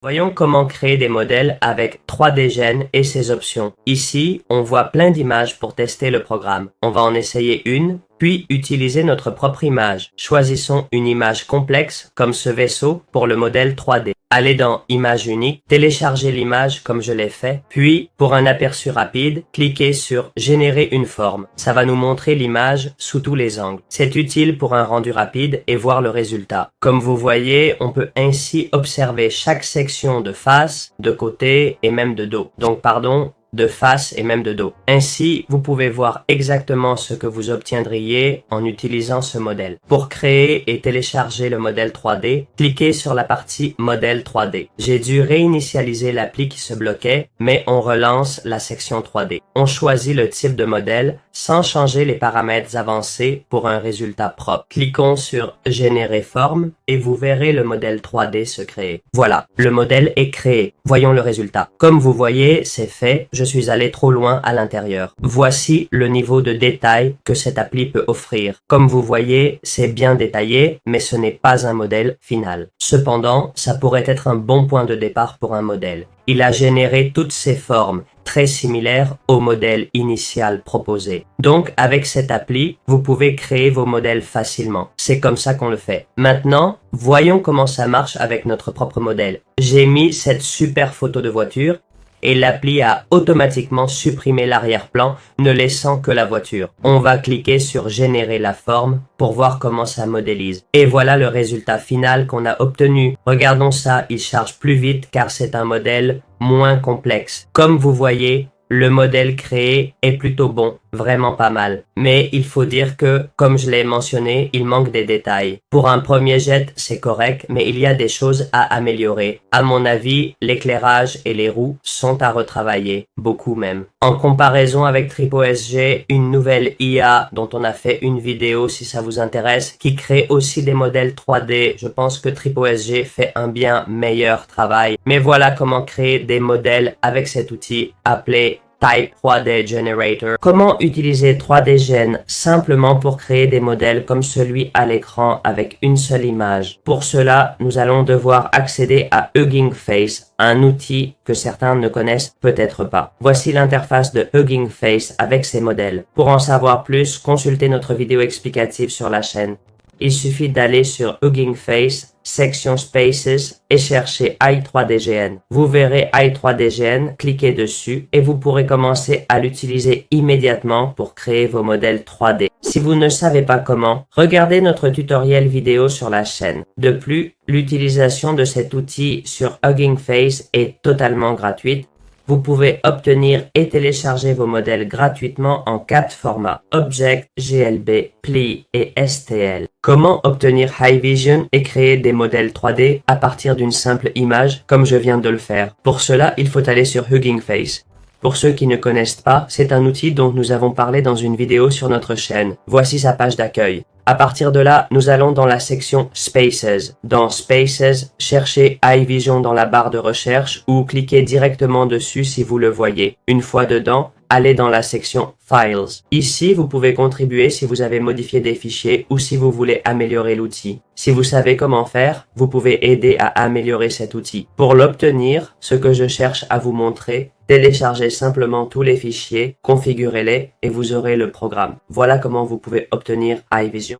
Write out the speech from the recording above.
Voyons comment créer des modèles avec 3D Gen et ses options. Ici, on voit plein d'images pour tester le programme. On va en essayer une, puis utiliser notre propre image. Choisissons une image complexe comme ce vaisseau pour le modèle 3D. Allez dans Image unique, téléchargez l'image comme je l'ai fait, puis pour un aperçu rapide, cliquez sur Générer une forme. Ça va nous montrer l'image sous tous les angles. C'est utile pour un rendu rapide et voir le résultat. Comme vous voyez, on peut ainsi observer chaque section de face, de côté et même de dos. De face et même de dos. Ainsi, vous pouvez voir exactement ce que vous obtiendriez en utilisant ce modèle. Pour créer et télécharger le modèle 3D, cliquez sur la partie Modèle 3D. J'ai dû réinitialiser l'appli qui se bloquait, mais on relance la section 3D. On choisit le type de modèle sans changer les paramètres avancés pour un résultat propre. Cliquons sur Générer forme et vous verrez le modèle 3D se créer. Voilà, le modèle est créé. Voyons le résultat. Comme vous voyez, c'est fait. Je suis allé trop loin à l'intérieur. Voici le niveau de détail que cette appli peut offrir. Comme vous voyez, c'est bien détaillé, mais ce n'est pas un modèle final. Cependant, ça pourrait être un bon point de départ pour un modèle. Il a généré toutes ces formes, très similaires au modèle initial proposé. Donc, avec cette appli, vous pouvez créer vos modèles facilement. C'est comme ça qu'on le fait. Maintenant, voyons comment ça marche avec notre propre modèle. J'ai mis cette super photo de voiture et l'appli a automatiquement supprimé l'arrière-plan, ne laissant que la voiture. On va cliquer sur Générer la forme pour voir comment ça modélise. Et voilà le résultat final qu'on a obtenu. Regardons ça, il charge plus vite car c'est un modèle moins complexe. Comme vous voyez, le modèle créé est plutôt bon, vraiment pas mal. Mais il faut dire que, comme je l'ai mentionné, il manque des détails. Pour un premier jet, c'est correct, mais il y a des choses à améliorer. À mon avis, l'éclairage et les roues sont à retravailler, beaucoup même. En comparaison avec TripOSG, une nouvelle IA dont on a fait une vidéo si ça vous intéresse, qui crée aussi des modèles 3D, je pense que TripOSG fait un bien meilleur travail. Mais voilà comment créer des modèles avec cet outil appelé Type 3D Generator. Comment utiliser 3D Gen simplement pour créer des modèles comme celui à l'écran avec une seule image. Pour cela, nous allons devoir accéder à Hugging Face, un outil que certains ne connaissent peut-être pas. Voici l'interface de Hugging Face avec ses modèles. Pour en savoir plus, consultez notre vidéo explicative sur la chaîne. Il suffit d'aller sur Hugging Face, section Spaces et chercher i3DGN. Vous verrez i3DGN, cliquez dessus et vous pourrez commencer à l'utiliser immédiatement pour créer vos modèles 3D. Si vous ne savez pas comment, regardez notre tutoriel vidéo sur la chaîne. De plus, l'utilisation de cet outil sur Hugging Face est totalement gratuite. Vous pouvez obtenir et télécharger vos modèles gratuitement en 4 formats: Object, GLB, Pli et STL. Comment obtenir Hikvision et créer des modèles 3D à partir d'une simple image comme je viens de le faire? Pour cela, il faut aller sur Hugging Face. Pour ceux qui ne connaissent pas, c'est un outil dont nous avons parlé dans une vidéo sur notre chaîne. Voici sa page d'accueil. À partir de là, nous allons dans la section Spaces. Dans Spaces, cherchez Hikvision dans la barre de recherche ou cliquez directement dessus si vous le voyez. Une fois dedans, allez dans la section Files. Ici, vous pouvez contribuer si vous avez modifié des fichiers ou si vous voulez améliorer l'outil. Si vous savez comment faire, vous pouvez aider à améliorer cet outil. Pour l'obtenir, ce que je cherche à vous montrer, téléchargez simplement tous les fichiers, configurez-les et vous aurez le programme. Voilà comment vous pouvez obtenir Hikvision.